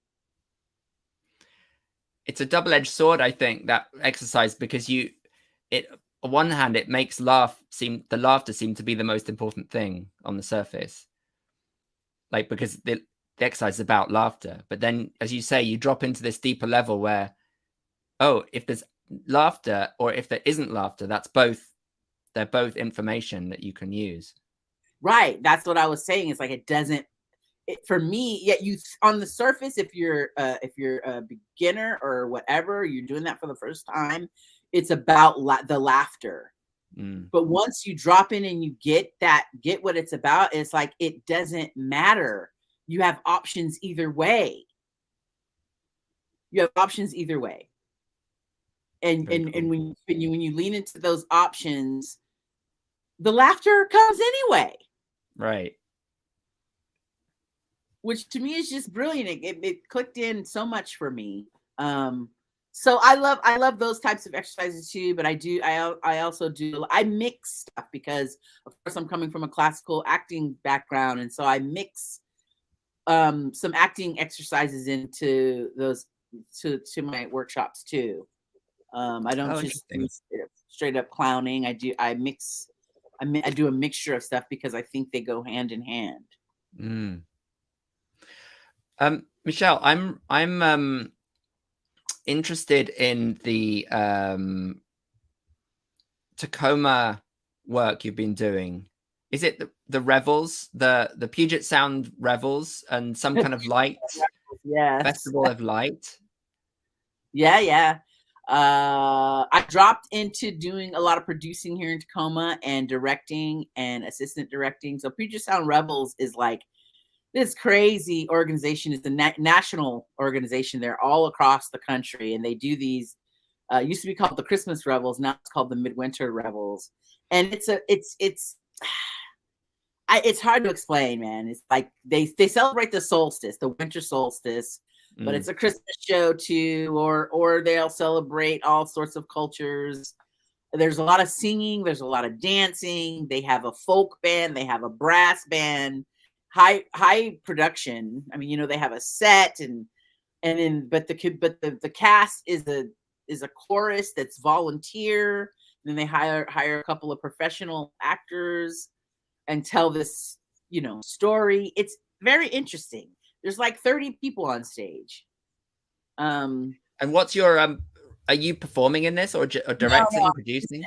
It's a double-edged sword, I think, that exercise, because on one hand, it makes the laughter seem to be the most important thing on the surface. Like, because the exercise is about laughter. But then, as you say, you drop into this deeper level where, oh, if there's laughter or if there isn't laughter, they're both information that you can use. Right. That's what I was saying. It's like, for me, you on the surface, if you're a beginner or whatever, you're doing that for the first time, it's about the laughter. But once you drop in and you get what it's about, it's like, it doesn't matter. You have options either way. And when you lean into those options, the laughter comes anyway. Right. Which to me is just brilliant. It clicked in so much for me. So I love those types of exercises too, but I also mix stuff because, of course, I'm coming from a classical acting background, and so I mix some acting exercises into those to my workshops too. I don't just do straight up clowning. I do a mixture of stuff because I think they go hand in hand. Michelle, I'm interested in the Tacoma work you've been doing. Is it the Revels, the Puget Sound Revels, and some kind of light festival of light? Yeah. I dropped into doing a lot of producing here in Tacoma and directing and assistant directing. So Puget Sound Revels is like this crazy organization. It's a national organization. They're all across the country, and they do these. Used to be called the Christmas Revels. Now it's called the Midwinter Revels, and it's hard to explain, man. It's like they celebrate the solstice, the winter solstice, but it's a Christmas show too, or they'll celebrate all sorts of cultures. There's a lot of singing, there's a lot of dancing. They have a folk band, they have a brass band, high production. I mean, they have a set but the cast is a chorus that's volunteer. Then they hire a couple of professional actors and tell this, story. It's very interesting. There's like 30 people on stage. And what's your are you performing in this or directing, producing?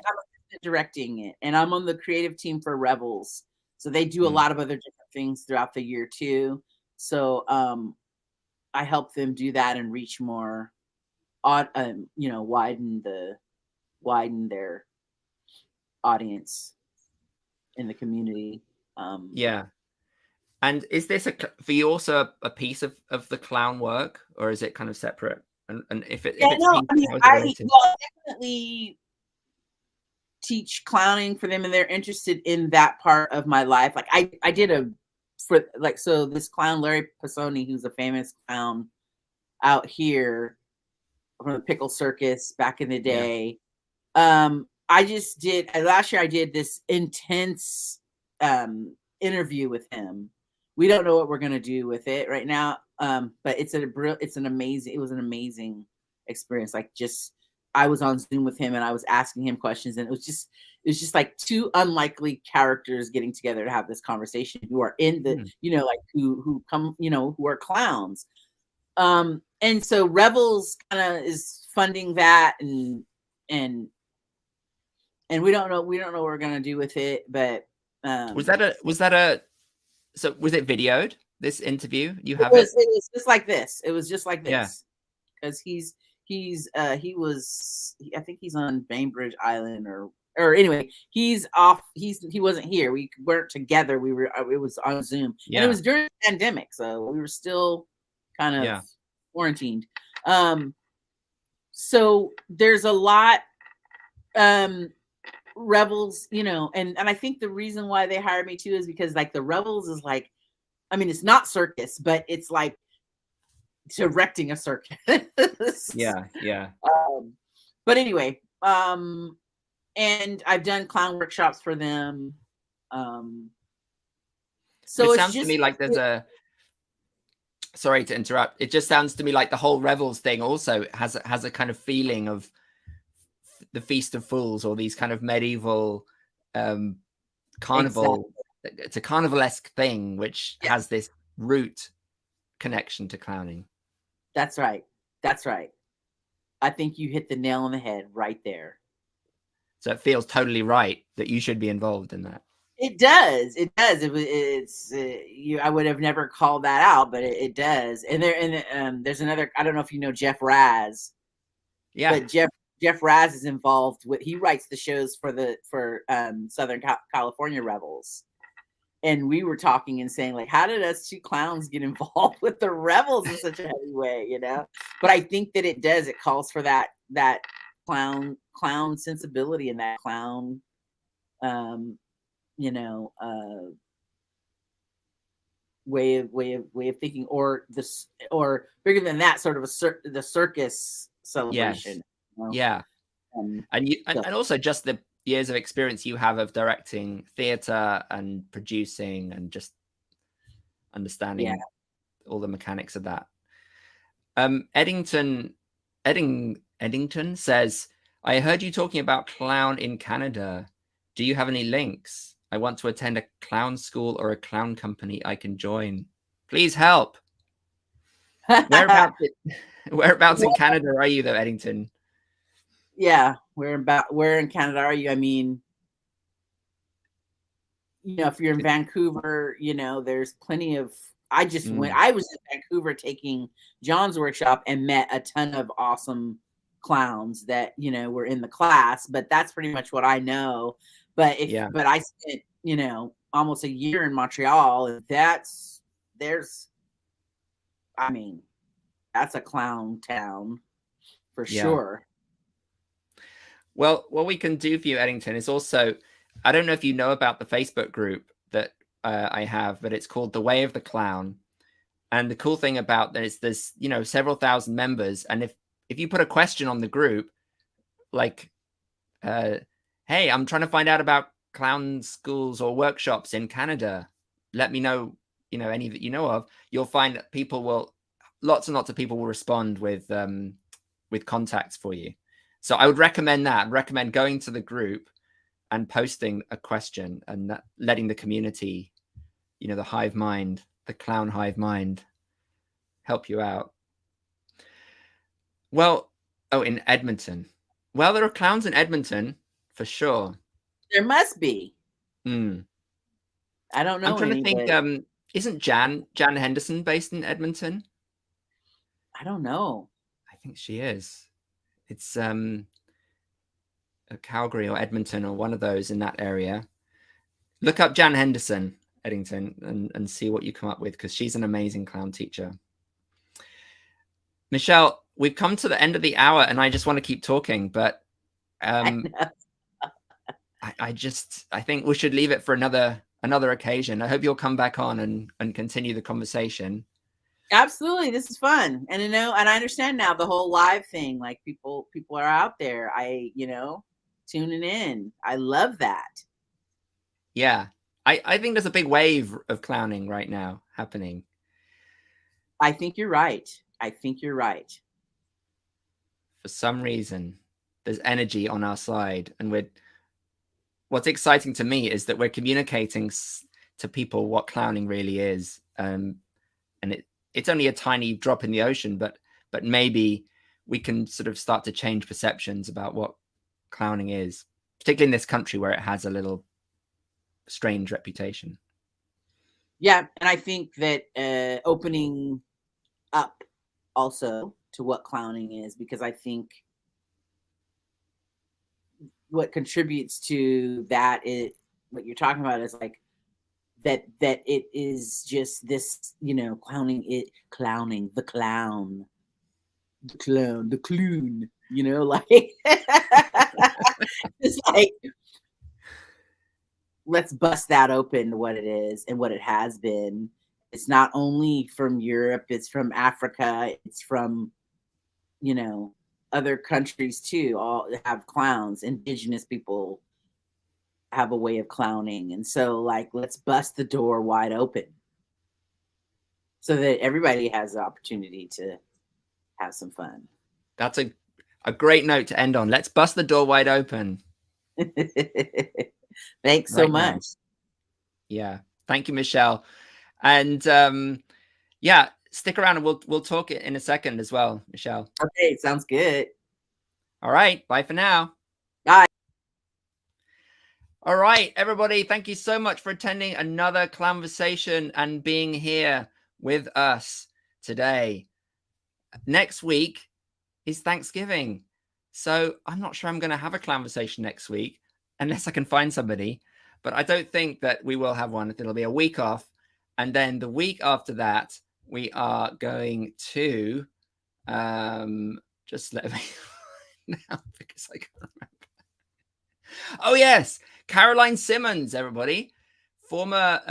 directing it, and I'm on the creative team for Revels. So they do a lot of other different things throughout the year too. So I help them do that and reach more, you know, widen their audience in the community. Yeah. And is this for you also a piece of the clown work, or is it kind of separate? And if it's no, piece, I mean, how is it related? I definitely teach clowning for them, and they're interested in that part of my life. Like I did so this clown Larry Pisoni, who's a famous clown out here from the Pickle Circus back in the day. I just did last year. I did this intense interview with him. We don't know what we're gonna do with it right now, but it was an amazing experience. Like, just I was on Zoom with him and I was asking him questions, and it was just like two unlikely characters getting together to have this conversation, who are in the you know, like who come, you know, who are clowns. And so Revels kind of is funding that, and we don't know what we're gonna do with it, but was that a so was it videoed, this interview? You have it was just like this. It was just like this. Because he was, I think he's on Bainbridge Island, or anyway, he's off. He wasn't here. We weren't together. It was on Zoom, and it was during the pandemic, so we were still kind of quarantined. So there's a lot, Revels, you know, and I think the reason why they hired me too is because, like, the Revels is like, I mean, it's not circus, but it's like directing a circus. Yeah. But anyway, and I've done clown workshops for them. So it sounds to me like there's a, sorry to interrupt, it just sounds to me like the whole Revels thing also has a kind of feeling of the Feast of Fools, or these kind of medieval carnival. Exactly. It's a carnivalesque thing which has this root connection to clowning. That's right. I think you hit the nail on the head right there. So it feels totally right that you should be involved in that. It does. I would have never called that out, but it does. And there's another. I don't know if you know Jeff Raz. Yeah, but Jeff Raz is involved with. He writes the shows for Southern California Revels. And we were talking and saying, like, how did us two clowns get involved with the Revels in such a heavy way, you know? But I think that it does. It calls for that clown sensibility and that clown, you know, way of thinking, or bigger than that, sort of the circus celebration. Yes. You know? Yeah, and also just the years of experience you have of directing theater and producing and just understanding all the mechanics of that. Eddington says, I heard you talking about clown in Canada. Do you have any links? I want to attend a clown school or a clown company I can join. Please help. Whereabouts in Canada are you though, Eddington? Yeah, where in Canada are you? I mean, you know, if you're in Vancouver, you know, there's plenty of. I was in Vancouver taking John's workshop and met a ton of awesome clowns that, you know, were in the class, but that's pretty much what I know. But but I spent, you know, almost a year in Montreal. That's a clown town for sure. Well, what we can do for you, Eddington, is also, I don't know if you know about the Facebook group that I have, but it's called The Way of the Clown. And the cool thing about that is there's, you know, several thousand members. And if you put a question on the group, like, hey, I'm trying to find out about clown schools or workshops in Canada, let me know, you know, any that you know of, you'll find that lots and lots of people will respond with contacts for you. So I would recommend that. I'd recommend going to the group and posting a question and letting the community, you know, the hive mind, the clown hive mind, help you out. Well, in Edmonton. Well, there are clowns in Edmonton for sure. There must be. Mm. I don't know. I'm trying any, to think. but Isn't Jan Henderson based in Edmonton? I don't know. I think she is. It's Calgary or Edmonton or one of those in that area. Look up Jan Henderson, Eddington, and see what you come up with, because she's an amazing clown teacher. Michelle, we've come to the end of the hour, and I just want to keep talking, but I think we should leave it for another occasion. I hope you'll come back on and continue the conversation. Absolutely, this is fun, and and I understand now the whole live thing. Like people are out there. Tuning in. I love that. Yeah, I think there's a big wave of clowning right now happening. I think you're right. For some reason, there's energy on our side, and what's exciting to me is that we're communicating to people what clowning really is, and it's only a tiny drop in the ocean, but maybe we can sort of start to change perceptions about what clowning is, particularly in this country where it has a little strange reputation. Yeah, and I think that opening up also to what clowning is, because I think what contributes to that is what you're talking about, is like that it is just this, clowning, the clown, the clown, like it's like, let's bust that open to what it is and what it has been. It's not only from Europe, it's from Africa, it's from, other countries too. All have clowns. Indigenous people have a way of clowning. And so, like, let's bust the door wide open so that everybody has the opportunity to have some fun. That's a great note to end on. Let's bust the door wide open. Thanks so much. Yeah. Thank you, Michelle. And yeah, stick around and we'll talk in a second as well, Michelle. Okay, sounds good. All right. Bye for now. Bye. All right, everybody. Thank you so much for attending another Clown-versation and being here with us today. Next week is Thanksgiving. So I'm not sure I'm going to have a Clown-versation next week unless I can find somebody. But I don't think that we will have one. It'll be a week off. And then the week after that, we are going to just let me now because I can't remember. Oh, yes. Caroline Simmons, everybody. Former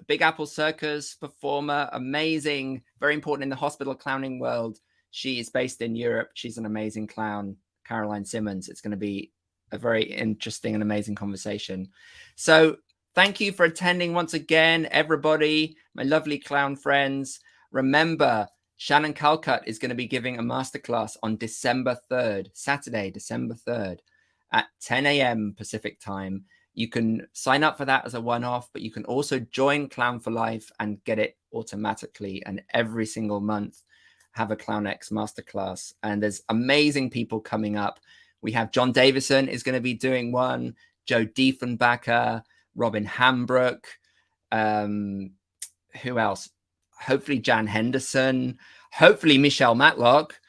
Big Apple Circus performer, amazing, very important in the hospital clowning world. She is based in Europe. She's an amazing clown, Caroline Simmons. It's going to be a very interesting and amazing conversation. So thank you for attending once again, everybody, my lovely clown friends. Remember, Shannon Calcutt is going to be giving a masterclass on December 3rd, Saturday, December 3rd at 10 a.m. Pacific time. You can sign up for that as a one-off, but you can also join Clown for Life and get it automatically. And every single month, have a Clown X masterclass. And there's amazing people coming up. We have John Davison is going to be doing one, Joe Diefenbacher, Robin Hambrook. Who else? Hopefully Jan Henderson. Hopefully Michelle Matlock.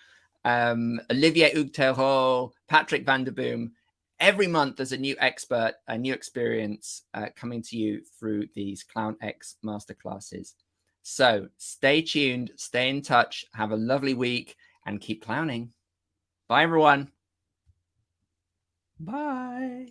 Olivier Ugtero, Patrick Vanderboom. Every month there's a new expert, a new experience coming to you through these Clown X masterclasses. So stay tuned, stay in touch, have a lovely week, and keep clowning. Bye, everyone. Bye.